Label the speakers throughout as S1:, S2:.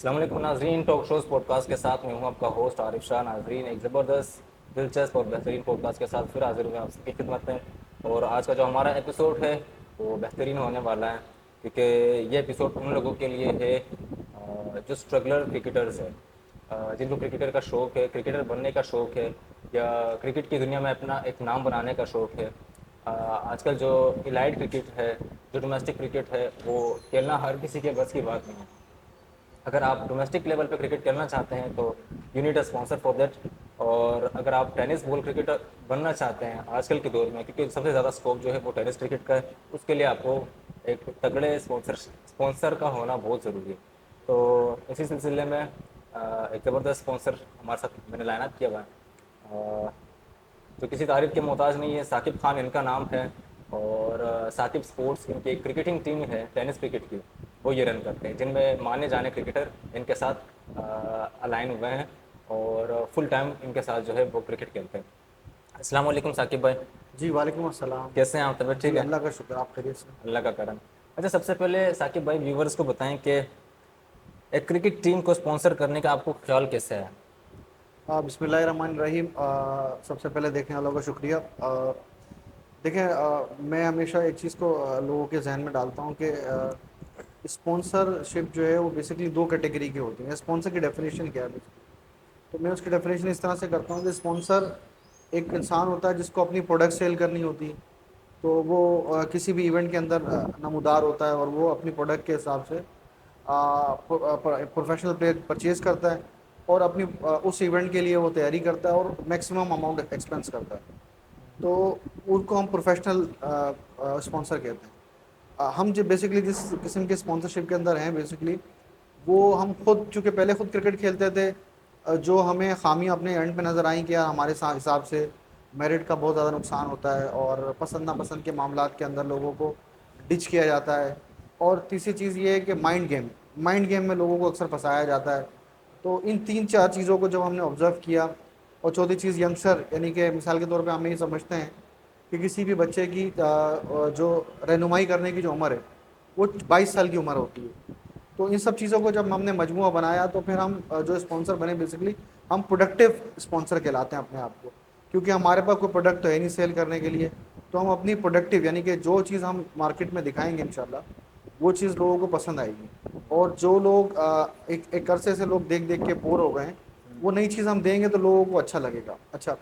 S1: السلام علیکم ناظرین، ٹاک شوز پوڈ کاسٹ کے ساتھ میں ہوں آپ کا ہوسٹ عارف شاہ۔ ناظرین، ایک زبردست، دلچسپ اور بہترین پوڈ کاسٹ کے ساتھ پھر حاضر ہوئے آپ سب کی خدمت میں۔ اور آج کا جو ہمارا ایپیسوڈ ہے وہ بہترین ہونے والا ہے، کیونکہ یہ ایپیسوڈ ان لوگوں کے لیے ہے جو اسٹرگلر کرکٹرز ہیں، جن کو کرکٹر کا شوق ہے، کرکٹر بننے کا شوق ہے، یا کرکٹ کی دنیا میں اپنا ایک نام بنانے کا شوق ہے۔ آج کل جو الائٹ کرکٹ ہے، جو ڈومیسٹک کرکٹ ہے، وہ کھیلنا ہر کسی کے بس کی بات نہیں ہے۔ اگر آپ ڈومیسٹک لیول پہ کرکٹ کھیلنا چاہتے ہیں تو you need a sponsor for that. اور اگر آپ ٹینس بال کرکٹر بننا چاہتے ہیں آج کل کے دور میں، کیونکہ سب سے زیادہ اسکوپ جو ہے وہ ٹینس کرکٹ کا ہے، اس کے لیے آپ کو ایک تگڑے اسپانسر کا ہونا بہت ضروری ہے۔ تو اسی سلسلے میں ایک زبردست اسپانسر ہمارے ساتھ میں نے لائن اپ کیا ہوا ہے، جو کسی تعریف کے محتاج نہیں ہے۔ ثاقب خان ان کا نام ہے، اور ثاقب اسپورٹس ان کی ایک کرکٹنگ ٹیم ہے ٹینس کرکٹ کی، وہ یہ رن کرتے ہیں، جن میں مانے جانے کرکٹر ان کے ساتھ الائن ہوئے ہیں، اور فل ٹائم ان کے ساتھ جو ہے وہ کرکٹ کھیلتے ہیں۔ السلام علیکم ثاقب بھائی،
S2: جی وعلیکم السلام۔
S1: کیسے ہیں آپ؟ طبیعت ٹھیک
S2: جی
S1: ہے؟
S2: اللہ کا شکر، آپ خیریت سے؟
S1: اللہ کا کرم۔ اچھا، سب سے پہلے ثاقب بھائی ویورز کو بتائیں کہ ایک کرکٹ ٹیم کو اسپانسر کرنے کا آپ کو خیال کیسے ہے؟
S2: بسم اللہ الرحمن الرحیم۔ سب سے پہلے دیکھنے والوں کا شکریہ۔ دیکھیں، میں ہمیشہ ایک چیز کو لوگوں کے ذہن میں ڈالتا ہوں کہ اسپانسرشپ جو ہے وہ بیسکلی دو کیٹیگری کی ہوتی ہیں۔ اسپانسر کی ڈیفینیشن کیا ہے بیسکلی؟ تو میں اس کی ڈیفینیشن اس طرح سے کرتا ہوں کہ اسپانسر ایک انسان ہوتا ہے جس کو اپنی پروڈکٹ سیل کرنی ہوتی ہے، تو وہ کسی بھی ایونٹ کے اندر نمودار ہوتا ہے، اور وہ اپنی پروڈکٹ کے حساب سے پروفیشنل پلیئر پرچیز کرتا ہے، اور اپنی اس ایونٹ کے لیے وہ تیاری کرتا ہے اور میکسیمم اماؤنٹ ایکسپینس کرتا ہے۔ تو ان کو ہم پروفیشنل اسپانسر کہتے ہیں۔ ہم جو بیسکلی جس قسم کے اسپانسرشپ کے اندر ہیں، بیسکلی وہ ہم خود چونکہ پہلے خود کرکٹ کھیلتے تھے، جو ہمیں خامیاں اپنے اینڈ پہ نظر آئیں کہ ہمارے حساب سے میرٹ کا بہت زیادہ نقصان ہوتا ہے، اور پسند ناپسند کے معاملات کے اندر لوگوں کو ڈچ کیا جاتا ہے، اور تیسری چیز یہ ہے کہ مائنڈ گیم میں لوگوں کو اکثر پھنسایا جاتا ہے۔ تو ان تین چار چیزوں کو جب ہم نے آبزرو کیا، اور چوتھی چیز ینگسٹر، یعنی کہ مثال کے طور پہ ہم یہ سمجھتے ہیں کہ کسی بھی بچے کی جو رہنمائی کرنے کی جو عمر ہے وہ 22 سال کی عمر ہوتی ہے۔ تو ان سب چیزوں کو جب ہم نے مجموعہ بنایا تو پھر ہم جو اسپانسر بنے، بیسکلی ہم پروڈکٹیو اسپانسر کہلاتے ہیں اپنے آپ کو، کیونکہ ہمارے پاس کوئی پروڈکٹ تو ہے نہیں سیل کرنے کے لیے، تو ہم اپنی پروڈکٹیو یعنی کہ جو چیز ہم مارکیٹ میں دکھائیں گے انشاءاللہ وہ چیز لوگوں کو پسند آئے گی، اور جو لوگ ایک عرصے سے لوگ دیکھ دیکھ کے بور ہو گئے ہیں، وہ نئی چیز ہم دیں گے تو لوگوں کو اچھا لگے گا۔ اچھا،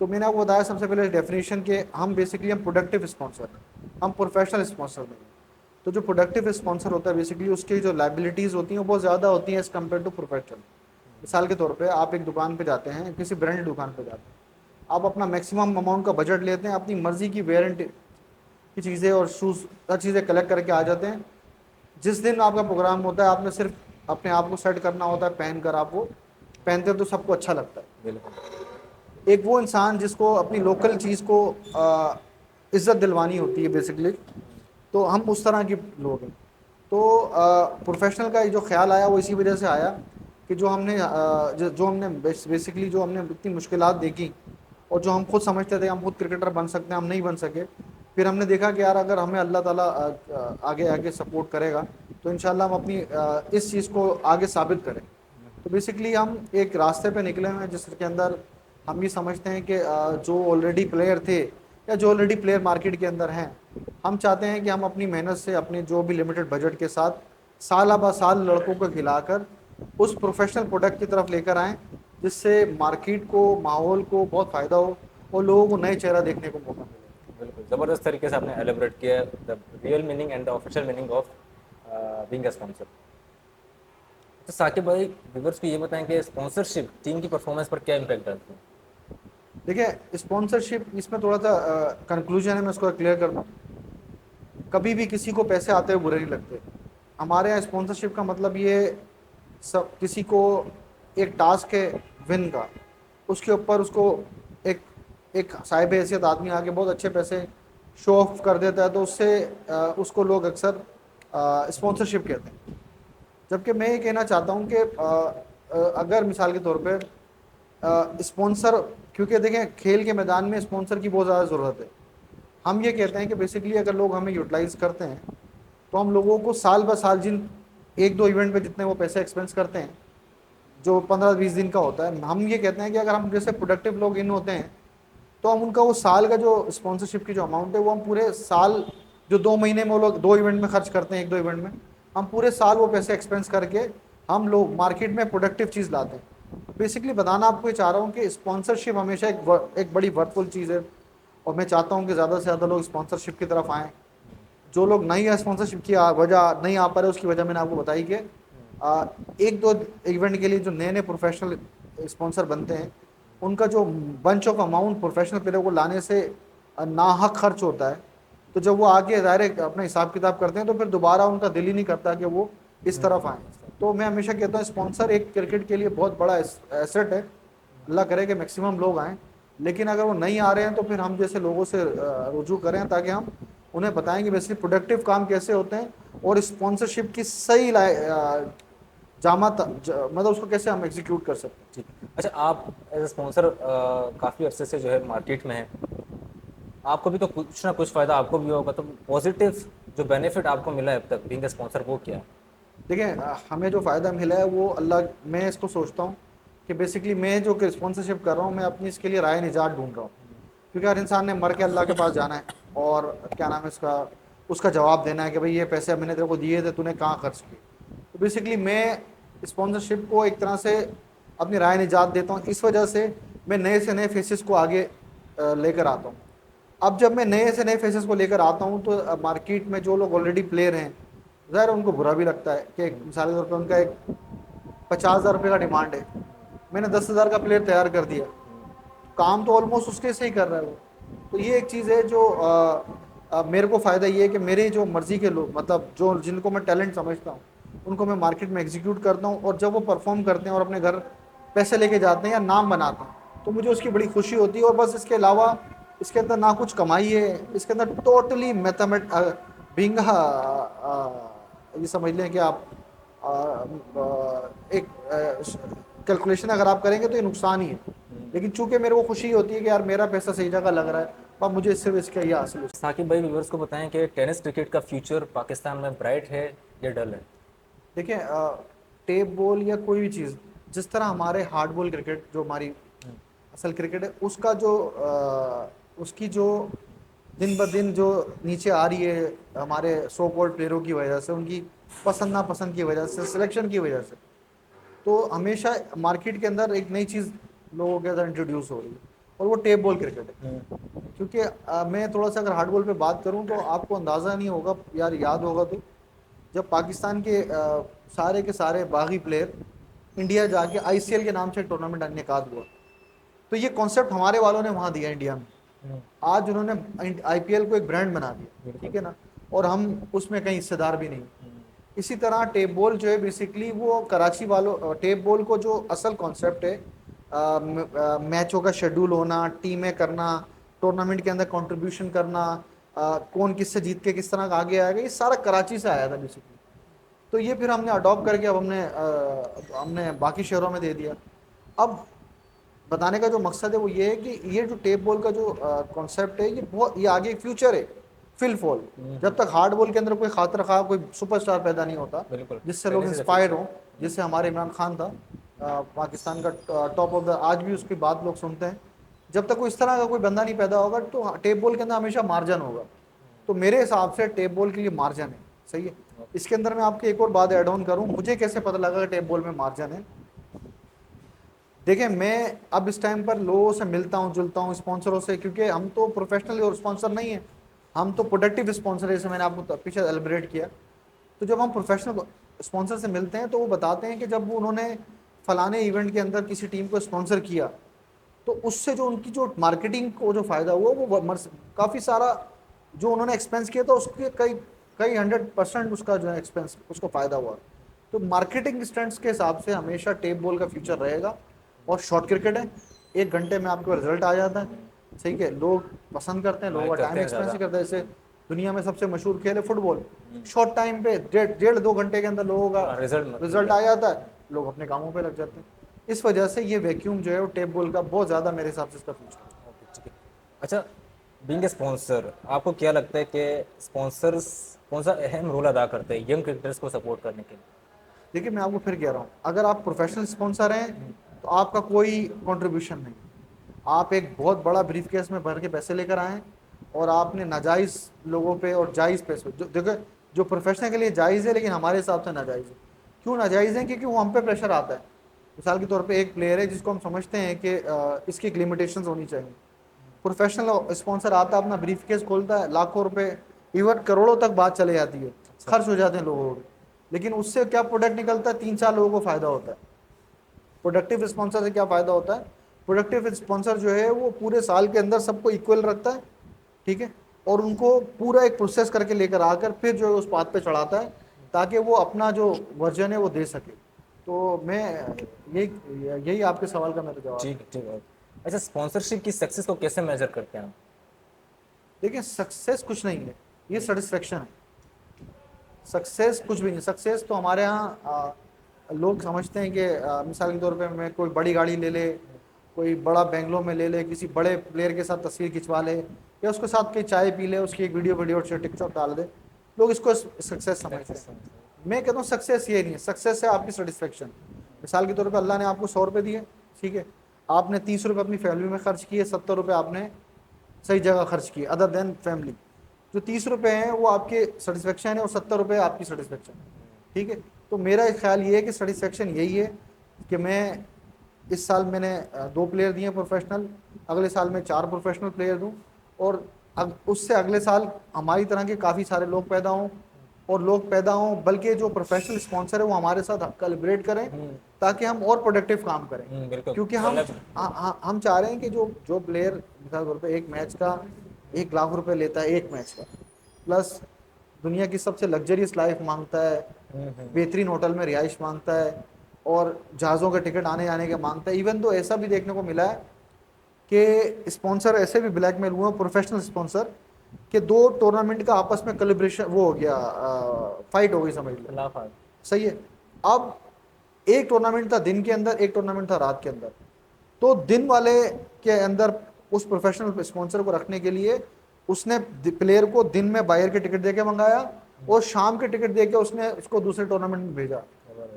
S2: تو میں نے آپ کو بتایا سب سے پہلے ڈیفینیشن کہ ہم بیسکلی ہم پروڈکٹیو اسپانسر ہیں، ہم پروفیشنل اسپانسر نہیں ہیں۔ تو جو پروڈکٹیو اسپانسر ہوتا ہے بیسکلی اس کی جو لائبلٹیز ہوتی ہیں وہ بہت زیادہ ہوتی ہیں ایز کمپیئر ٹو پروفیشنل۔ مثال کے طور پہ آپ ایک دکان پہ جاتے ہیں، کسی برانڈ دکان پہ جاتے ہیں، آپ اپنا میکسیمم اماؤنٹ کا بجٹ لیتے ہیں، اپنی مرضی کی ویرنٹ کی چیزیں اور شوز ہر چیزیں کلیکٹ کر کے آ جاتے ہیں۔ جس دن آپ کا پروگرام ہوتا ہے آپ نے صرف اپنے آپ کو سیٹ کرنا ہوتا ہے، پہن کر آپ وہ پہنتے ہیں تو سب کو اچھا لگتا ہے۔
S1: بالکل
S2: ایک وہ انسان جس کو اپنی لوکل چیز کو عزت دلوانی ہوتی ہے بیسکلی، تو ہم اس طرح کے لوگ ہیں۔ تو پروفیشنل کا جو خیال آیا وہ اسی وجہ سے آیا کہ جو ہم نے بیسکلی جو ہم نے اتنی مشکلات دیکھی، اور جو ہم خود سمجھتے تھے ہم خود کرکٹر بن سکتے ہیں، ہم نہیں بن سکے، پھر ہم نے دیکھا کہ یار اگر ہمیں اللہ تعالیٰ آگے سپورٹ کرے گا تو انشاءاللہ ہم اپنی اس چیز کو آگے ثابت کریں۔ تو بیسکلی ہم ایک راستے پہ نکلے ہوئے ہیں جس کے اندر ہم یہ سمجھتے ہیں کہ جو آلریڈی پلیئر تھے یا جو آلریڈی پلیئر مارکیٹ کے اندر ہیں، ہم چاہتے ہیں کہ ہم اپنی محنت سے اپنے جو بھی لمیٹڈ بجٹ کے ساتھ سالہ بہ سال لڑکوں کو کھلا کر اس پروفیشنل پروڈکٹ کی طرف لے کر آئیں، جس سے مارکیٹ کو، ماحول کو بہت فائدہ ہو، اور لوگوں کو نئے چہرہ دیکھنے کو موقع ملے۔
S1: بالکل زبردست طریقے سے آپ نے ایلیبریٹ کیا ہے the real meaning and the official meaning of being a sponsor. تو ثاقب بھائی ویورس کو یہ بتائیں کہ اسپانسرشپ ٹیم کی پرفارمنس پر کیا امپیکٹ ڈالتی ہے؟
S2: دیکھیں، اسپانسرشپ اس میں تھوڑا سا کنکلوژن ہے، میں اس کو کلیئر کر دوں۔ کبھی بھی کسی کو پیسے آتے ہوئے برے نہیں لگتے۔ ہمارے یہاں اسپانسرشپ کا مطلب یہ کسی کو ایک ٹاسک ہے ون کا، اس کے اوپر اس کو ایک صاحب حیثیت آدمی آ کے بہت اچھے پیسے شو آف کر دیتا ہے، تو اس کو لوگ اکثر اسپانسرشپ کہتے ہیں۔ جبکہ میں یہ کہنا چاہتا ہوں کہ اگر مثال کے طور پہ اسپانسر، کیونکہ دیکھیں کھیل کے میدان میں اسپانسر کی بہت زیادہ ضرورت ہے، ہم یہ کہتے ہیں کہ بیسکلی اگر لوگ ہمیں یوٹیلائز کرتے ہیں تو ہم لوگوں کو سال بہ سال جن ایک دو ایونٹ پہ جتنے وہ پیسے ایکسپینس کرتے ہیں جو 15-20 دن کا ہوتا ہے, ہم یہ کہتے ہیں کہ اگر ہم جیسے پروڈکٹیو لوگ ان ہوتے ہیں تو ہم ان کا وہ سال کا جو اسپانسرشپ کی جو اماؤنٹ ہے وہ ہم پورے سال, جو 2 مہینے میں وہ لوگ 2 ایونٹ میں خرچ کرتے ہیں, ایک دو ایونٹ میں, ہم پورے سال وہ پیسے ایکسپینس کر کے ہم لوگ مارکیٹ میں پروڈکٹیو چیز لاتے ہیں. بیسکلی بتانا آپ کو یہ چاہ رہا ہوں کہ اسپانسرشپ ہمیشہ ایک بڑی ورتھفل چیز ہے, اور میں چاہتا ہوں کہ زیادہ سے زیادہ لوگ اسپانسرشپ کی طرف آئیں. جو لوگ نہیں ہے اسپانسرشپ کی وجہ نہیں آ پا رہے, اس کی وجہ میں نے آپ کو بتائی کہ ایک دو ایونٹ کے لیے جو نئے نئے پروفیشنل اسپانسر بنتے ہیں ان کا جو bunch of amount professional player کو لانے سے ناحق خرچ ہوتا ہے, تو جب وہ آگے ظاہر اپنا حساب کتاب کرتے ہیں تو پھر دوبارہ ان کا دل ہی نہیں کرتا کہ وہ اس طرف آئیں. تو میں ہمیشہ کہتا ہوں اسپانسر ایک کرکٹ کے لیے بہت بڑا ایسٹ ہے, اللہ کرے کہ میکسیمم لوگ آئیں, لیکن اگر وہ نہیں آ رہے ہیں تو پھر ہم جیسے لوگوں سے رجوع کریں تاکہ ہم انہیں بتائیں کہ بیسکلی پروڈکٹیو کام کیسے ہوتے ہیں اور اسپانسرشپ کی صحیح جامع مطلب اس کو کیسے ہم ایگزیکیوٹ کر سکتے ہیں.
S1: ٹھیک. اچھا, آپ ایز اے اسپانسر کافی عرصے سے جو ہے مارکیٹ میں ہیں, آپ کو بھی تو کچھ نہ کچھ فائدہ آپ کو بھی ہوگا, تو پازیٹیو جو بینیفٹ آپ کو ملا ہے اب تک بینگ اے اسپانسر وہ کیا ہے؟
S2: دیکھیں ہمیں جو فائدہ ملا ہے وہ اللہ, میں اس کو سوچتا ہوں کہ بیسکلی میں جو کہ اسپانسرشپ کر رہا ہوں میں اپنی اس کے لیے رائے نجات ڈھونڈ رہا ہوں, کیونکہ ہر انسان نے مر کے اللہ کے پاس جانا ہے اور کیا نام ہے اس کا جواب دینا ہے کہ بھائی یہ پیسے میں نے تیرے کو دیے تھے, تو نے کہاں خرچ کیے. تو بیسکلی میں اسپانسرشپ کو ایک طرح سے اپنی رائے نجات دیتا ہوں, اس وجہ سے میں نئے سے نئے فیسز کو آگے لے کر آتا ہوں. اب جب میں نئے سے نئے فیسز کو لے کر آتا ہوں تو مارکیٹ میں جو لوگ آلریڈی پلیئر ہیں ظاہر ان کو برا بھی لگتا ہے کہ مثال کے طور پہ ان کا ایک 50,000 روپے کا ڈیمانڈ ہے, میں نے 10,000 کا پلیئر تیار کر دیا, کام تو آلموسٹ اس کے سے ہی کر رہا ہے وہ. تو یہ ایک چیز ہے جو میرے کو فائدہ یہ ہے کہ میری جو مرضی کے لوگ مطلب جو جن کو میں ٹیلنٹ سمجھتا ہوں ان کو میں مارکیٹ میں ایگزیکیوٹ کرتا ہوں, اور جب وہ پرفارم کرتے ہیں اور اپنے گھر پیسے لے کے جاتے ہیں یا نام بناتے ہیں تو مجھے اس کی بڑی خوشی ہوتی ہے. اور بس اس کے علاوہ اس کے اندر نہ کچھ کمائی ہے, اس کے اندر ٹوٹلی بینگ یہ سمجھ لیں کہ آپ ایک کیلکولیشن اگر آپ کریں گے تو یہ نقصان ہی ہے, لیکن چونکہ میرے کو خوشی ہوتی ہے کہ یار میرا پیسہ صحیح جگہ لگ رہا ہے, اب مجھے صرف اس کا یہ حاصل ہو.
S1: ثاقب بھائی ویورز کو بتائیں کہ ٹینس کرکٹ کا فیوچر پاکستان میں برائٹ ہے یا ڈل ہے؟
S2: دیکھیں ٹیپ بال یا کوئی بھی چیز, جس طرح ہمارے ہارڈ بال کرکٹ جو ہماری اصل کرکٹ ہے اس کا جو اس کی جو دن بدن جو نیچے آ رہی ہے ہمارے سو کالڈ پلیئروں کی وجہ سے, ان کی پسند ناپسند کی وجہ سے, سلیکشن کی وجہ سے, تو ہمیشہ مارکیٹ کے اندر ایک نئی چیز لوگوں کے اندر انٹروڈیوس ہو رہی ہے اور وہ ٹیپ بال کرکٹ ہے. کیونکہ میں تھوڑا سا اگر ہارڈ بال پہ بات کروں تو آپ کو اندازہ نہیں ہوگا یار, یاد ہوگا تو جب پاکستان کے سارے کے سارے باغی پلیئر انڈیا جا کے ICL کے نام سے ٹورنامنٹ انعقاد ہوا, تو یہ کانسیپٹ ہمارے والوں نے وہاں دیا انڈیا میں. آج انہوں نے IPL کو ایک برانڈ بنا دیا, ٹھیک ہے نا, اور ہم اس میں کہیں حصے دار بھی نہیں. اسی طرح ٹیپ بال جو ہے بیسکلی وہ کراچی والوں, ٹیپ بال کو جو اصل کانسیپٹ ہے میچوں کا شیڈول ہونا, ٹیمیں کرنا, ٹورنامنٹ کے اندر کنٹریبیوشن کرنا, کون کس سے جیت کے کس طرح آگے آئے گا, یہ سارا کراچی سے آیا تھا بیسکلی. تو یہ پھر ہم نے اڈاپٹ کر کے اب ہم نے باقی شہروں میں دے دیا. اب بتانے کا جو مقصد ہے وہ یہ ہے کہ یہ جو ٹیپ بال کا جو کانسیپٹ ہے یہ آگے فیوچر ہے فل فال. جب تک ہارڈ بال کے اندر کوئی خاطر خواہ کوئی سپر اسٹار پیدا نہیں ہوتا جس سے لوگ انسپائر ہوں, جس سے ہمارے عمران خان تھا پاکستان کا ٹاپ آف دا, آج بھی اس کی بات لوگ سنتے ہیں, جب تک کوئی اس طرح کا کوئی بندہ نہیں پیدا ہوگا تو ٹیپ بال کے اندر ہمیشہ مارجن ہوگا. تو میرے حساب سے ٹیپ بال کے لیے مارجن ہے, صحیح ہے. اس کے اندر میں آپ کی ایک اور بات ایڈ آن کروں, مجھے کیسے پتہ لگا کہ ٹیپ بال میں مارجن ہے. دیکھیں میں اب اس ٹائم پر لوگوں سے ملتا ہوں جلتا ہوں اسپانسروں سے, کیونکہ ہم تو پروفیشنل اور اسپانسر نہیں ہیں, ہم تو پروڈکٹیو اسپانسر ہے, جیسے میں نے آپ کو پیچھے ایلیبریٹ کیا. تو جب ہم پروفیشنل اسپانسر سے ملتے ہیں تو وہ بتاتے ہیں کہ جب انہوں نے فلانے ایونٹ کے اندر کسی ٹیم کو اسپانسر کیا تو اس سے جو ان کی جو مارکیٹنگ کو جو فائدہ ہوا وہ کافی سارا جو انہوں نے ایکسپینس کیا تھا اس کے کئی 100% اس کا جو ہے ایکسپینس اس کو فائدہ ہوا. تو مارکیٹنگ اسٹینٹس کے حساب سے ہمیشہ ٹیپ بال کا فیوچر رہے گا. اور شارٹ کرکٹ ہے, 1 گھنٹے میں آپ کو رزلٹ آ جاتا ہے, صحیح ہے, لوگ پسند کرتے ہیں, لوگوں کا ٹائم ایکسپینس کرتا ہے. جیسے دنیا میں سب سے مشہور کھیل ہے فٹ بال, شارٹ ٹائم پہ 1.5-2 گھنٹے کے اندر لوگوں کا رزلٹ آ جاتا ہے, لوگ اپنے کاموں پہ لگ جاتے ہیں. اس وجہ سے یہ ویکیوم جو ہے وہ ٹیپ بال کا بہت زیادہ میرے حساب سے اس کا فیوچر ہے.
S1: اچھا, بینگ اے اسپانسر آپ کو کیا لگتا ہے کہ اسپانسرس کون سا اہم رول ادا کرتے ہیں ینگ کرکٹرس کو سپورٹ کرنے کے لیے؟
S2: دیکھیے میں آپ کو پھر کہہ رہا ہوں, اگر آپ پروفیشنل اسپانسر ہیں تو آپ کا کوئی کنٹریبیوشن نہیں. آپ ایک بہت بڑا بریف کیس میں بھر کے پیسے لے کر آئیں اور آپ نے ناجائز لوگوں پہ اور جائز پیسے دیکھیں, جو پروفیشنل کے لیے جائز ہے لیکن ہمارے حساب سے ناجائز ہے. کیوں ناجائز ہے؟ کیونکہ وہ ہم پہ پریشر آتا ہے. مثال کے طور پہ ایک پلیئر ہے جس کو ہم سمجھتے ہیں کہ اس کی ایک لمیٹیشنز ہونی چاہیے. پروفیشنل اسپانسر آتا ہے, اپنا بریف کیس کھولتا ہے, لاکھوں روپے ایون کروڑوں تک بات چلے جاتی ہے, خرچ ہو جاتے ہیں لوگوں کے, لیکن اس سے کیا پروڈکٹ نکلتا ہے؟ 3-4 لوگوں کو فائدہ ہوتا ہے. پروڈکٹیو اسپانسر سے کیا فائدہ ہوتا ہے؟ پروڈکٹیو اسپانسر جو ہے وہ پورے سال کے اندر سب کو ایکول رکھتا ہے, ٹھیک ہے, اور ان کو پورا ایک پروسیس کر کے لے کر آ کر پھر جو ہے اس بات پہ چڑھاتا ہے تاکہ وہ اپنا جو ورژن ہے وہ دے سکے. تو میں یہی آپ کے سوال کا میرا جواب ہے.
S1: ٹھیک ٹھیک ہے. اچھا, اسپانسرشپ کی سکسیز کو کیسے میجر کرتے ہیں آپ؟
S2: دیکھیں سکسیس کچھ نہیں ہے, یہ سیٹسفیکشن ہے. سکسیس کچھ بھی نہیں. سکسیس تو ہمارے ہاں لوگ سمجھتے ہیں کہ مثال کے طور پہ میں کوئی بڑی گاڑی لے لے, کوئی بڑا بنگلو میں لے لے, کسی بڑے پلیئر کے ساتھ تصویر کھنچوا لے, یا اس کے ساتھ کوئی چائے پی لے, اس کی ایک ویڈیو ٹک ٹاک ڈال دے, لوگ اس کو سکسیس سمجھتے ہیں. میں کہتا ہوں سکسیس یہ نہیں ہے. سکسیس ہے آپ کی سیٹسفیکشن. مثال کے طور پہ اللہ نے آپ کو 100 روپے دیے, ٹھیک ہے, آپ نے 30 روپے اپنی فیملی میں خرچ کیے, 70 روپے آپ نے صحیح جگہ خرچ کیے ادر دین فیملی. جو 30 روپے ہیں وہ آپ کے سیٹسفیکشن ہے اور 70 روپے آپ کی سیٹسفیکشن ہے, ٹھیک ہے. تو میرا ایک خیال یہ ہے کہ سیٹسفیکشن یہی ہے کہ میں اس سال میں نے 2 پلیئر دیے پروفیشنل, اگلے سال میں 4 پروفیشنل پلیئر دوں, اور اس سے اگلے سال ہماری طرح کے کافی سارے لوگ پیدا ہوں, اور لوگ پیدا ہوں بلکہ جو پروفیشنل اسپانسر ہے وہ ہمارے ساتھ کلیبریٹ کریں تاکہ ہم اور پروڈکٹیو کام کریں.
S1: بالکل.
S2: کیونکہ ہم چاہ رہے ہیں کہ جو پلیئر مثال طور پہ ایک میچ کا 1 لاکھ روپے لیتا ہے, ایک میچ کا, پلس دنیا کی سب سے لگژریس لائف مانگتا ہے, بہترین ہوٹل میں رہائش مانگتا ہے, اور جہازوں کے ٹکٹ آنے جانے کے مانگتا ہے. ایون تو ایسا بھی دیکھنے کو ملا ہے کہ اسپانسر ایسے بھی بلیک میل ہوئے ہیں, پروفیشنل اسپانسر, کہ 2 ٹورنامنٹ کا آپس میں کلیبریشن وہ ہو گیا, فائٹ ہو گئی سمجھ لو, صحیح ہے. اب ایک ٹورنامنٹ تھا دن کے اندر, ایک ٹورنامنٹ تھا رات کے اندر, تو دن والے کے اندر اس پروفیشنل اسپانسر کو رکھنے کے لیے اس نے پلیئر کو دن میں باہر کے ٹکٹ دے کے منگایا, اور شام کے ٹکٹ دے کے اس نے اس کو دوسرے ٹورنامنٹ میں بھیجا.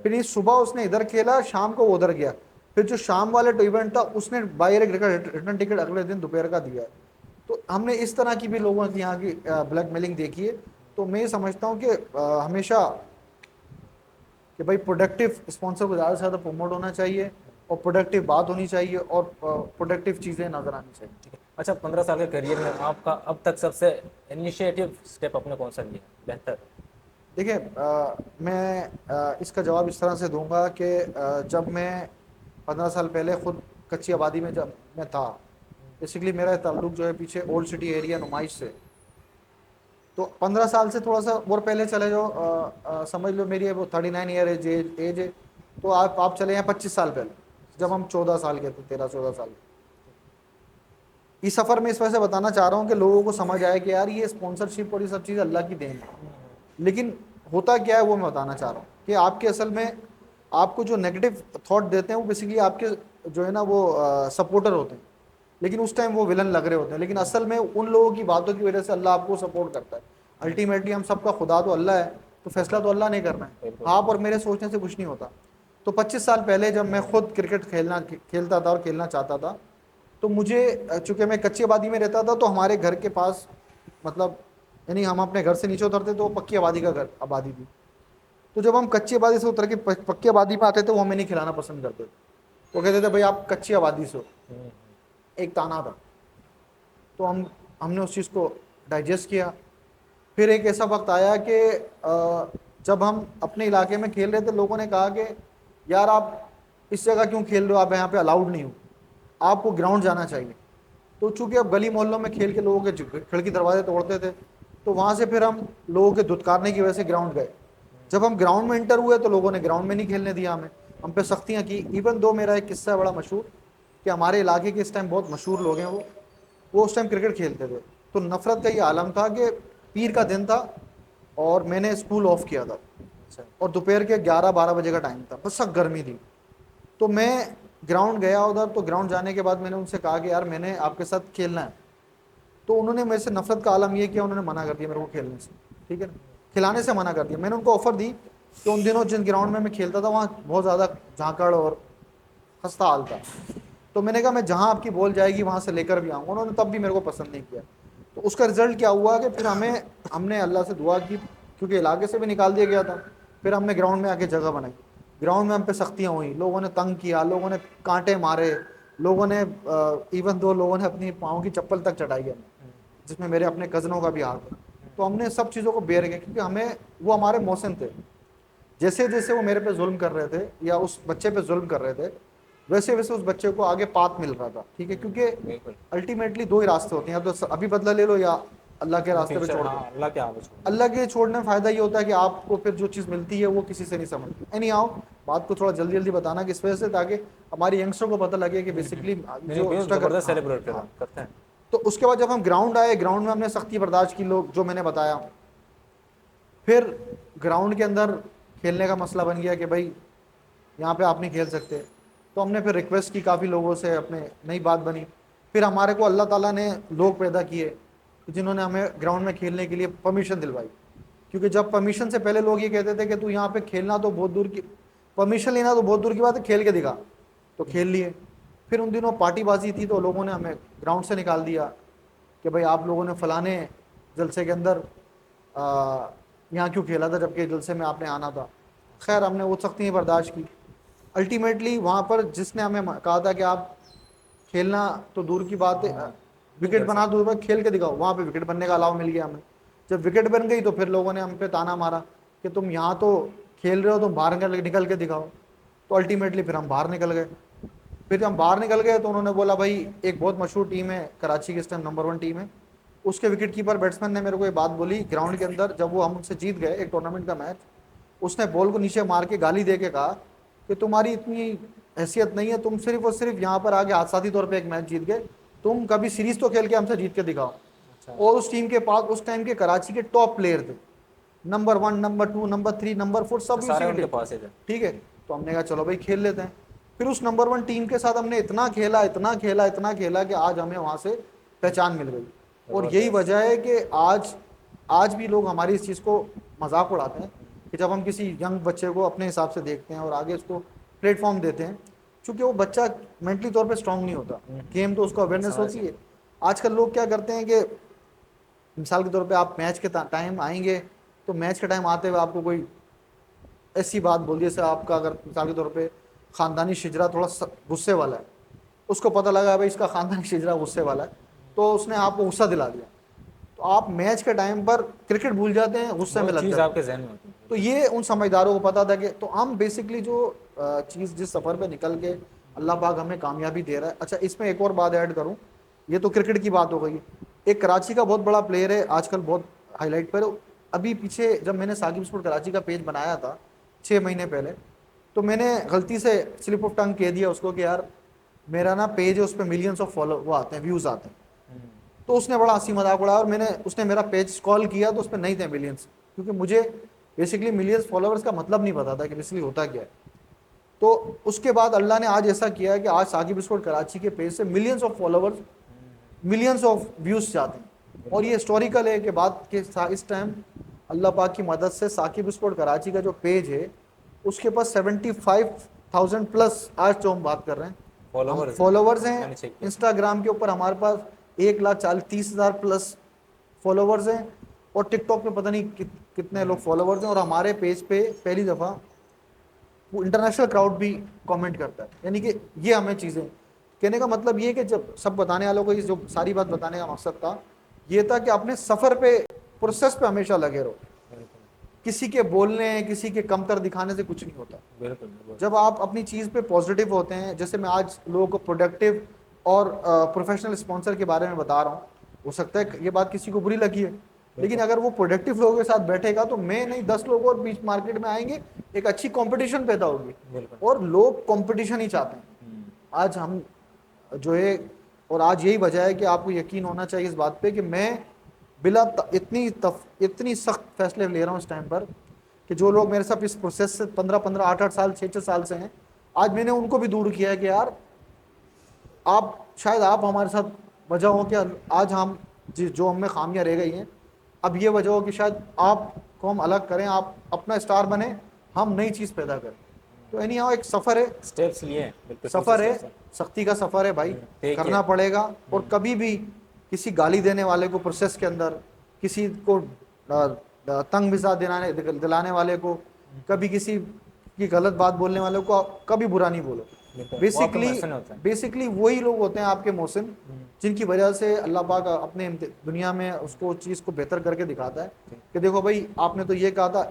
S2: پھر صبح اس نے ادھر کھیلا, شام کو وہ ادھر گیا, پھر جو شام والے ایونٹ تھا اس نے باہر ایک ریٹرن ٹکٹ اگلے دن دوپہر کا دیا ہے. تو ہم نے اس طرح کی بھی لوگوں کی یہاں کی بلیک میلنگ دیکھی ہے. تو میں یہ سمجھتا ہوں کہ ہمیشہ کہ بھائی پروڈکٹیو اسپانسر کو زیادہ سے زیادہ پروموٹ ہونا چاہیے, اور پروڈکٹیو بات ہونی چاہیے, اور پروڈکٹیو چیزیں نظر آنی چاہیے.
S1: اچھا, 15 سال کے کیریئر میں آپ کا اب تک سب سے انیشیٹو اسٹیپ آپ نے کون سا لیا بہتر؟
S2: دیکھیں میں اس کا جواب اس طرح سے دوں گا کہ جب میں 15 سال پہلے خود کچی آبادی میں جب میں تھا, بیسیکلی میرا تعلق جو ہے پیچھے اولڈ سٹی ایریا نمائش سے, تو 15 سال سے تھوڑا سا اور پہلے چلے جاؤ, سمجھ لو میری وہ 39 ایئر ایج ہے, تو آپ چلے ہیں 25 سال پہلے, جب ہم 14 سال کے تھے, 13-14 سال کے. اس سفر میں اس وجہ سے بتانا چاہ رہا ہوں کہ لوگوں کو سمجھ آئے کہ یار یہ اسپانسرشپ اور یہ سب چیزیں اللہ کی دین ہے, لیکن ہوتا کیا ہے وہ میں بتانا چاہ رہا ہوں کہ آپ کے اصل میں آپ کو جو نیگیٹو تھاٹ دیتے ہیں وہ بیسیکلی آپ کے جو ہے نا وہ سپورٹر ہوتے ہیں, لیکن اس ٹائم وہ ولن لگ رہے ہوتے ہیں, لیکن اصل میں ان لوگوں کی باتوں کی وجہ سے اللہ آپ کو سپورٹ کرتا ہے. الٹیمیٹلی ہم سب کا خدا تو اللہ ہے, تو فیصلہ تو اللہ نے کرنا ہے, آپ اور میرے سوچنے سے کچھ نہیں ہوتا. تو 25 سال پہلے جب میں خود کرکٹ کھیلتا تھا اور کھیلنا چاہتا تھا, تو مجھے چونکہ میں کچی آبادی میں رہتا تھا, تو ہمارے گھر کے پاس مطلب یعنی ہم اپنے گھر سے نیچے اترتے تو پکی آبادی کا آبادی تھی, تو جب ہم کچی آبادی سے اتر کے پکی آبادی میں آتے تھے وہ ہمیں نہیں کھلانا پسند کرتے تھے, وہ کہتے تھے بھائی آپ کچی آبادی سے ہو, ایک تانا تھا. تو ہم نے اس چیز کو ڈائجسٹ کیا. پھر ایک ایسا وقت آیا کہ جب ہم اپنے علاقے میں کھیل رہے تھے, لوگوں نے کہا کہ یار آپ اس جگہ کیوں کھیل رہے ہو, آپ یہاں پہ الاؤڈ نہیں ہو, آپ کو گراؤنڈ جانا چاہیے. تو چونکہ اب گلی محلوں میں کھیل کے لوگوں کے کھڑکی دروازے توڑتے تھے, تو وہاں سے پھر ہم لوگوں کے دھتکارنے کی وجہ سے گراؤنڈ گئے. جب ہم گراؤنڈ میں انٹر ہوئے تو لوگوں نے گراؤنڈ میں نہیں کھیلنے دیا, ہم پہ سختیاں کی. ایون دو میرا ایک قصہ ہے بڑا مشہور کہ ہمارے علاقے کے اس ٹائم بہت مشہور لوگ ہیں, وہ اس ٹائم کرکٹ کھیلتے تھے, تو نفرت کا یہ عالم تھا کہ پیر کا دن تھا اور میں نے اسکول آف کیا تھا, اور دوپہر کے 11-12 بجے کا ٹائم تھا, بس سخت گرمی تھی. تو میں گراؤنڈ گیا ادھر, تو گراؤنڈ جانے کے بعد میں نے ان سے کہا کہ یار میں نے آپ کے ساتھ کھیلنا ہے. تو انہوں نے میرے سے نفرت کا عالم یہ کیا, انہوں نے منع کر دیا میرے کو کھیلنے سے, ٹھیک ہے نا, کھلانے سے منع کر دیا. میں نے ان کو آفر دی کہ ان دنوں جن گراؤنڈ میں کھیلتا تھا وہاں بہت زیادہ جھانکڑ اور خستہ حال تھا. تو میں نے کہا میں جہاں آپ کی بال جائے گی وہاں سے لے کر بھی آؤں گا. انہوں نے تب بھی میرے کو پسند نہیں کیا. تو اس کا رزلٹ کیا ہوا کہ پھر ہم نے اللہ سے دعا کی, کیونکہ علاقے سے بھی نکال دیا گیا تھا. پھر ہم نے گراؤنڈ میں آ کے جگہ بنائی. گراؤنڈ میں ہم پہ سختیاں ہوئیں, لوگوں نے تنگ کیا, لوگوں نے کانٹے مارے, لوگوں نے ایون دو لوگوں نے اپنی پاؤں کی چپل تک چڑھائی ہے, جس میں میرے اپنے کزنوں کا بھی ہاتھ ہے. تو ہم نے سب چیزوں کو بیئر کیا, کیونکہ ہمیں وہ ہمارے محسن تھے. جیسے جیسے وہ میرے پہ ظلم کر رہے تھے یا اس بچے پہ ظلم کر رہے تھے, ویسے ویسے اس بچے کو آگے پات مل رہا تھا. ٹھیک ہے, کیونکہ
S1: بالکل
S2: الٹیمیٹلی دو ہی راستے ہوتے ہیں, یا تو ابھی بدلہ لے لو یا اللہ کے راستے پہ
S1: فیوچر,
S2: چھوڑ دو.
S1: ہاں اللہ کے آگے چھوڑ.
S2: اللہ کے چھوڑنے میں فائدہ یہ ہوتا ہے کہ آپ کو پھر جو چیز ملتی ہے وہ کسی سے نہیں سمجھتی. اینی ہاؤ, بات کو تھوڑا جلدی جلدی بتانا کہ اس وجہ سے, تاکہ ہماری ینگسٹر کو پتہ لگے کہ بیسکلی جو
S1: زبردست سیلیبریٹ کرتے ہیں.
S2: تو اس کے بعد جب ہم گراؤنڈ آئے, گراؤنڈ میں ہم نے سختی برداشت کی, لوگ جو میں نے بتایا. پھر گراؤنڈ کے اندر کھیلنے کا مسئلہ بن گیا کہ بھائی یہاں پہ آپ نہیں کھیل سکتے. تو ہم نے پھر ریکویسٹ کی کافی لوگوں سے, اپنے نئی بات بنی. پھر ہمارے کو اللہ تعالیٰ نے لوگ پیدا کیے جنہوں نے ہمیں گراؤنڈ میں کھیلنے کے لیے پرمیشن دلوائی. کیونکہ جب پرمیشن سے پہلے لوگ یہ کہتے تھے کہ تو یہاں پہ کھیلنا تو بہت دور کی, پرمیشن لینا تو بہت دور کی بات ہے, کھیل کے دکھا. تو کھیل لیے. پھر ان دنوں پارٹی بازی تھی تو لوگوں نے ہمیں گراؤنڈ سے نکال دیا کہ بھائی آپ لوگوں نے فلانے جلسے کے اندر یہاں کیوں کھیلا تھا جبکہ جلسے میں آپ نے آنا تھا. خیر ہم نے وہ سختی برداشت کی. الٹیمیٹلی وہاں پر جس نے ہمیں کہا تھا کہ آپ کھیلنا تو دور کی بات ہے, وکٹ بنا دو, کھیل کے دکھاؤ, وہاں پہ وکٹ بننے کا الاؤ مل گیا ہمیں. جب وکٹ بن گئی تو پھر لوگوں نے ہم پہ تانا مارا کہ تم یہاں تو کھیل رہے ہو, تم باہر نکل کے دکھاؤ. تو الٹیمیٹلی پھر ہم باہر نکل گئے. پھر جب ہم باہر نکل گئے تو انہوں نے بولا بھائی ایک بہت مشہور ٹیم ہے کراچی کی, اس ٹائم نمبر 1 ٹیم ہے, اس کے وکٹ کیپر بیٹسمین نے میرے کو یہ بات بولی گراؤنڈ کے اندر, جب وہ ہم ان سے جیت گئے ایک ٹورنامنٹ کا میچ. اس نے بال کو نیچے مار کے گالی دے کے کہا کہ تمہاری اتنی حیثیت نہیں ہے, تم صرف اور صرف یہاں پر آگے حادثاتی طور پہ ایک میچ جیت گئے, تم کبھی سیریز تو کھیل کے ہم سے جیت کے دکھاؤ. اور اس ٹیم کے پاس اس ٹائم کے کراچی کے ٹاپ پلیئر تھے, نمبر 1, نمبر 2, نمبر 3, نمبر 4 سب
S1: سارے
S2: اسی
S1: ان
S2: کے
S1: کے
S2: ٹیم.
S1: پاس ہی تھے.
S2: ٹھیک ہے, تو ہم نے کہا چلو بھائی کھیل لیتے ہیں. پھر اس نمبر 1 ٹیم کے ساتھ ہم نے اتنا کھیلا کہ آج ہمیں وہاں سے پہچان مل گئی. اور یہی وجہ ہے کہ آج بھی لوگ ہماری اس چیز کو مذاق اڑاتے ہیں کہ جب ہم کسی ینگ بچے کو اپنے حساب سے دیکھتے ہیں اور آگے اس کو پلیٹ فارم دیتے ہیں, چونکہ وہ بچہ مینٹلی طور پہ اسٹرانگ نہیں ہوتا, گیم تو اس کو اویئرنیس ہوتی ہے. آج کل لوگ کیا کرتے ہیں کہ مثال کے طور پہ آپ میچ کے ٹائم آئیں گے تو میچ کے ٹائم آتے ہوئے آپ کو کوئی ایسی بات بول دی, جیسے آپ کا اگر مثال کے طور پہ خاندانی شجرا تھوڑا غصے والا ہے, اس کو پتہ لگا بھائی اس کا خاندانی شجرا غصے والا ہے, تو اس نے آپ کو غصہ دلا دیا, تو آپ میچ کے ٹائم پر کرکٹ بھول جاتے ہیں, غصے میں لگ
S1: چیز
S2: جاتے
S1: آپ کے
S2: ہیں.
S1: ذہن میں ہوتی
S2: تو یہ ان سمجھداروں کو پتا تھا کہ, تو ہم بیسکلی جو چیز جس سفر پہ نکل کے اللہ پاک ہمیں کامیابی دے رہا ہے. اچھا اس میں ایک اور بات ایڈ کروں, یہ تو کرکٹ کی بات ہو گئی. ایک کراچی کا بہت بڑا پلیئر ہے آج کل, بہت ہائی لائٹ پر. ابھی پیچھے جب میں نے ثاقب اسپورٹ کراچی کا پیج بنایا تھا 6 مہینے پہلے, تو میں نے غلطی سے سلپ آف ٹنگ کہہ دیا اس کو کہ یار میرا نا پیج ہے, اس پہ ملینس آف فالو وہ آتے ہیں, ویوز آتے ہیں. تو اس نے بڑا ہنسی مذاق اڑایا, اور اس نے میرا پیج اسکرول کیا تو اس پہ نہیں تھے ملینس, کیونکہ مجھے بیسکلی ملینس فالوورس کا مطلب نہیں پتا تھا کہ بیسکلی ہوتا کیا ہے. تو اس کے بعد اللہ نے آج ایسا کیا ہے کہ آج ثاقب اسپورٹ کراچی کے پیج سے millions of followers, millions of views جاتے ہیں. اور یہ ہسٹوریکل ہے کہ بات کہ اس ٹائم اللہ پاک کی مدد سے ثاقب اسپورٹ کراچی کا جو پیج ہے اس کے پاس 75,000 پلس آج جو ہم بات کر رہے ہیں ہم فالوورز ہیں. انسٹاگرام کے اوپر ہمارے پاس 1,30,000 پلس فالوورز ہیں, اور ٹک ٹاک پہ پتہ نہیں کتنے لوگ فالوورز ہیں. اور ہمارے پیج پہ پہلی دفعہ وہ انٹرنیشنل کراؤڈ بھی کامنٹ کرتا ہے. یعنی کہ یہ ہمیں چیزیں کہنے کا مطلب یہ کہ جب سب بتانے والوں کو جو ساری بات بتانے کا مقصد تھا یہ تھا کہ اپنے سفر پہ پروسیس پہ ہمیشہ لگے رہو. کسی کے بولنے کسی کے کمتر دکھانے سے کچھ نہیں ہوتا. جب آپ اپنی چیز پہ پازیٹیو ہوتے ہیں, جیسے میں آج لوگوں کو پروڈکٹیو اور پروفیشنل اسپانسر کے بارے میں بتا رہا ہوں, ہو سکتا ہے یہ بات کسی کو بری لگی ہے, لیکن اگر وہ پروڈکٹیو لوگوں کے ساتھ بیٹھے گا تو میں نہیں 10 لوگ اور بیچ مارکیٹ میں آئیں گے, ایک اچھی کمپٹیشن پیدا ہوگی. اور لوگ کمپٹیشن ہی چاہتے ہیں آج ہم جو ہے. اور آج یہی وجہ ہے کہ آپ کو یقین ہونا چاہیے اس بات پہ کہ میں بلا اتنی سخت فیصلے لے رہا ہوں اس ٹائم پر کہ جو لوگ میرے ساتھ اس پروسیس سے 15 8 سال 6 سال سے ہیں, آج میں نے ان کو بھی دور کیا ہے کہ یار شاید آپ ہمارے ساتھ وجہ ہو کہ آج ہم جو ہم میں خامیاں رہ گئی ہیں, اب یہ وجہ ہو کہ شاید آپ کو ہم الگ کریں, آپ اپنا اسٹار بنیں, ہم نئی چیز پیدا کریں. تو اینی ہاؤ ایک سفر ہے,
S1: اسٹیپس لیے ہیں بالکل,
S2: سفر ہے, سختی کا سفر ہے بھائی, کرنا پڑے گا. اور کبھی بھی کسی گالی دینے والے کو پروسیس کے اندر, کسی کو تنگ مزاج دلانے والے کو, کبھی کسی کی غلط بات بولنے والے کو کبھی برا نہیں بولو.
S1: وہ آپ کا محسن ہوتا ہے.
S2: بیسکلی وہی لوگ ہوتے ہیں آپ کے محسن, جن کی وجہ سے اللہ پاک اپنے دنیا میں اس کو چیز کو بہتر کر کے دکھاتا ہے کہ دیکھو بھائی آپ نے تو یہ کہا تھا,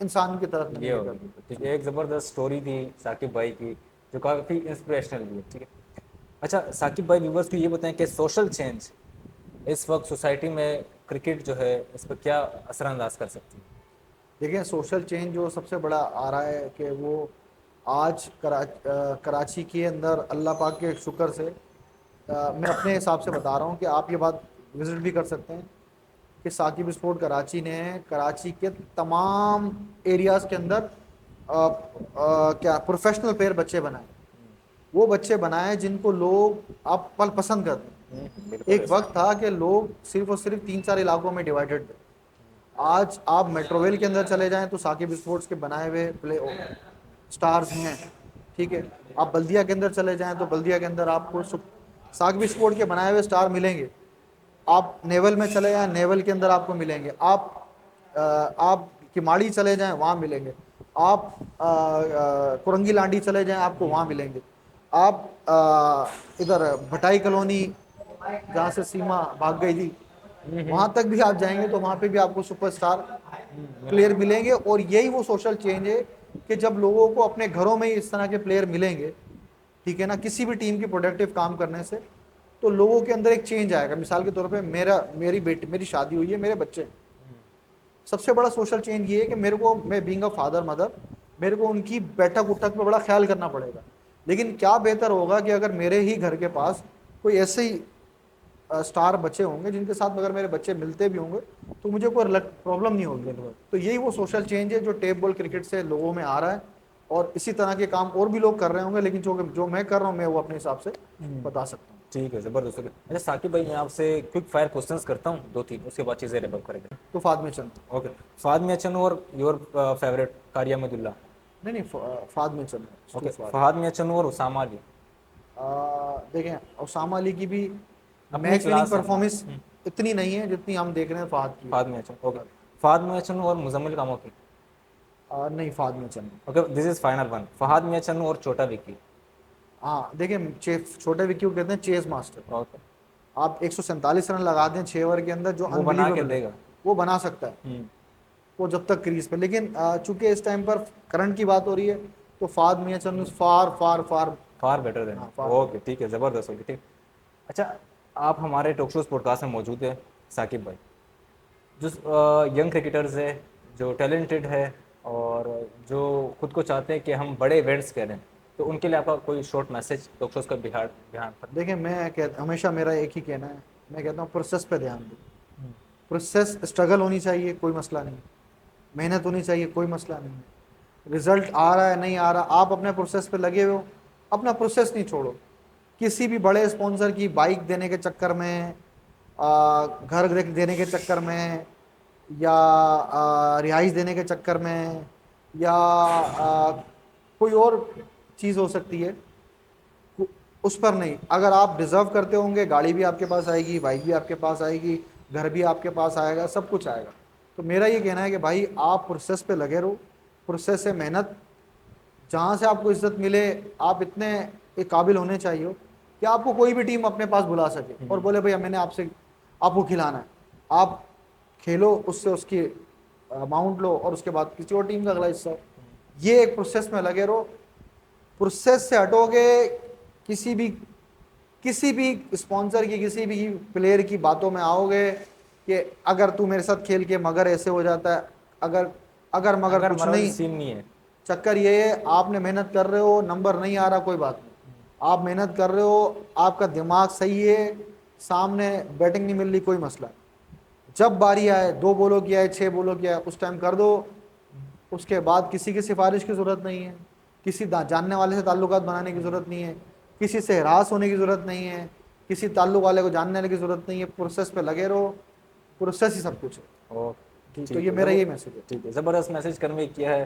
S2: انسان کی طرف نہیں
S1: یہ
S2: یہ
S1: ہوگی.
S2: کرتا.
S1: ٹھیک ہے, ایک زبردست اسٹوری تھی ثاقب بھائی کی جو کافی انسپریشنل بھی ہے. ٹھیک ہے, اچھا ثاقب بھائی ویورس کو یہ بتائیں کہ سوشل چینج اس وقت سوسائٹی میں کرکٹ جو ہے اس پہ کیا اثر انداز کر سکتی ہے؟
S2: دیکھیں سوشل چینج جو سب سے بڑا آ رہا ہے کہ وہ آج کراچی کے اندر اللہ پاک کے شکر سے, میں اپنے حساب سے بتا رہا ہوں کہ آپ یہ بات وزٹ بھی کر سکتے ہیں کہ ثاقب اسپورٹ کراچی نے کراچی کے تمام ایریاز کے اندر کیا پروفیشنل پلیئر بچے بنائے. وہ بچے بنائے جن کو لوگ آپ پل پسند کرتے ہیں.
S1: بالکل
S2: ایک وقت تھا کہ لوگ صرف اور صرف 3-4 علاقوں میں ڈیوائیڈڈ تھے. آج آپ میٹرو ویل کے اندر چلے جائیں تو ثاقب اسپورٹس کے بنائے ہوئے اسٹارز ہیں. ٹھیک ہے, آپ بلدیہ کے اندر چلے جائیں تو بلدیہ کے اندر آپ کو ثاقب اسپورٹ کے بنائے ہوئے اسٹار ملیں گے. آپ نیول میں چلے جائیں, نیول کے اندر آپ کو ملیں گے. آپ کماڑی چلے جائیں وہاں ملیں گے. آپ کرنگی لانڈی چلے جائیں آپ کو وہاں ملیں گے. آپ ادھر بھٹائی کالونی جہاں سے سیما بھاگ گئی تھی وہاں تک بھی آپ جائیں گے تو وہاں پہ بھی آپ کو سپر اسٹار پلیئر ملیں گے. اور یہی وہ سوشل چینج ہے کہ جب لوگوں کو اپنے گھروں میں ہی اس طرح کے پلیئر ملیں گے, ٹھیک ہے نا, کسی بھی ٹیم کی پروڈکٹیو کام کرنے سے, تو لوگوں کے اندر ایک چینج آئے گا. مثال کے طور پہ میری شادی ہوئی ہے, میرے بچے, سب سے بڑا سوشل چینج یہ ہے کہ میرے کو, میں بینگ اے فادر مدر, میرے کو ان کی بیٹھک اٹھک پہ بڑا خیال کرنا پڑے گا. لیکن کیا بہتر ہوگا کہ اگر میرے ہی گھر کے پاس کوئی ایسے ہی اسٹار بچے ہوں گے جن کے ساتھ اگر میرے بچے ملتے بھی ہوں گے تو مجھے کوئی پرابلم نہیں ہوگی. تو یہی وہ سوشل چینج ہے جو ٹیپ بال کرکٹ سے لوگوں میں آ رہا ہے. اور اسی طرح کے کام اور بھی لوگ کر رہے ہوں گے, لیکن جو میں کر رہا ہوں میں وہ اپنے حساب سے بتا سکتا ہوں.
S1: ٹھیک ہے, زبردست. اچھا ثاقب بھائی میں آپ سے کوئک فائر کوسچنس کرتا ہوں 2-3, اس کے بعد چیزیں ریپ اپ کریں گے.
S2: تو فاطمہ چند.
S1: اوکے, فہد میاں چنو اور یور فیوریٹ قاری احمد اللہ.
S2: نہیں فاطمہ چند.
S1: اوکے, فہد میاں چنو اور اسامہ علی.
S2: دیکھیں اسامہ علی کی بھی
S1: اپنی
S2: میچ وننگ
S1: کلاس ہے.
S2: پرفارمنس اتنی نہیں ہے جتنی ہم دیکھ رہے ہیں فہد کی.
S1: فہد میاں چنو. اوکے, فہد میاں چنو اور مزمل کاموں کی.
S2: نہیں فاطمہ چند.
S1: Okay, this is final one. Fahad میاں چنو اور چھوٹا وکی.
S2: ہاں دیکھیں چھوٹے وکی کو کہتے ہیں چیز ماسٹر.
S1: اوکے,
S2: آپ 147 رن لگا دیں 6 اوور کے اندر جو
S1: وہ بنا کے
S2: انبلیویبل ہے,
S1: دے گا.
S2: وہ بنا سکتا ہے وہ جب تک کریز پہ. لیکن چونکہ اس ٹائم پر کرنٹ کی بات ہو رہی ہے تو فہد میاں چند for for for
S1: for better than. Okay ٹھیک ہے, زبردست. اوکے ٹھیک. اچھا آپ ہمارے ٹاک شوز پوڈ کاسٹ میں موجود ہیں ثاقب بھائی. جو ینگ کرکٹرز ہے, جو ٹیلنٹڈ ہے اور جو خود کو چاہتے ہیں کہ ہم بڑے ایونٹس کریں, تو ان کے لیے آپ کا کوئی شارٹ میسج ٹاک شوز کا دھیان پر.
S2: دیکھیں میں ہمیشہ میرا ایک ہی کہنا ہے, میں کہتا ہوں پروسیس پہ دھیان دیں. پروسیس اسٹرگل ہونی چاہیے, کوئی مسئلہ نہیں. محنت ہونی چاہیے, کوئی مسئلہ نہیں. رزلٹ آ رہا ہے نہیں آ رہا, آپ اپنے پروسیس پہ لگے ہوئے ہو, اپنا پروسیس نہیں چھوڑو. کسی بھی بڑے اسپانسر کی بائک دینے کے چکر میں, گھر دینے کے چکر میں, یا رہائش دینے کے چکر میں, یا کوئی اور چیز ہو سکتی ہے, اس پر نہیں. اگر آپ ڈیزرو کرتے ہوں گے گاڑی بھی آپ کے پاس آئے گی, بائک بھی آپ کے پاس آئے گی, گھر بھی آپ کے پاس آئے گا, سب کچھ آئے گا. تو میرا یہ کہنا ہے کہ بھائی آپ پروسیس پہ لگے رہو, پروسیس سے محنت, جہاں سے آپ کو عزت ملے. آپ اتنے ایک قابل ہونے چاہیے کہ آپ کو کوئی بھی ٹیم اپنے پاس بلا سکے اور بولے بھائی میں نے آپ کو کھلانا ہے, آپ کھیلو, اس سے اس کی اماؤنٹ لو اور اس کے بعد کسی اور ٹیم کا اگلا حصہ. یہ ایک پروسیس میں لگے رہو. پروسیس سے ہٹو گے, کسی بھی اسپانسر کی, کسی بھی پلیئر کی باتوں میں آؤ گے کہ اگر تو میرے ساتھ کھیل کے مگر ایسے ہو جاتا ہے, اگر مگر کچھ نہیں.
S1: سین نہیں ہے.
S2: چکر یہ ہے آپ نے محنت کر رہے ہو, نمبر نہیں آ رہا, کوئی بات نہیں. آپ محنت کر رہے ہو, آپ کا دماغ صحیح ہے, سامنے بیٹنگ نہیں مل رہی, کوئی مسئلہ. جب باری آئے 2 بولوں کی آئے 6 بولوں کی آئے اس ٹائم کر دو. اس کے بعد کسی کی سفارش کی ضرورت نہیں ہے, کسی جاننے والے سے تعلقات بنانے کی ضرورت نہیں ہے, کسی سے ہراس ہونے کی ضرورت نہیں ہے, کسی تعلق والے کو جاننے والے کی ضرورت نہیں ہے. پروسیس پہ لگے رہو, پروسیس ہی سب کچھ ہے.
S1: اوکے
S2: تو یہ میرا یہ میسج ہے.
S1: ٹھیک ہے, زبردست میسج کنوے کیا ہے.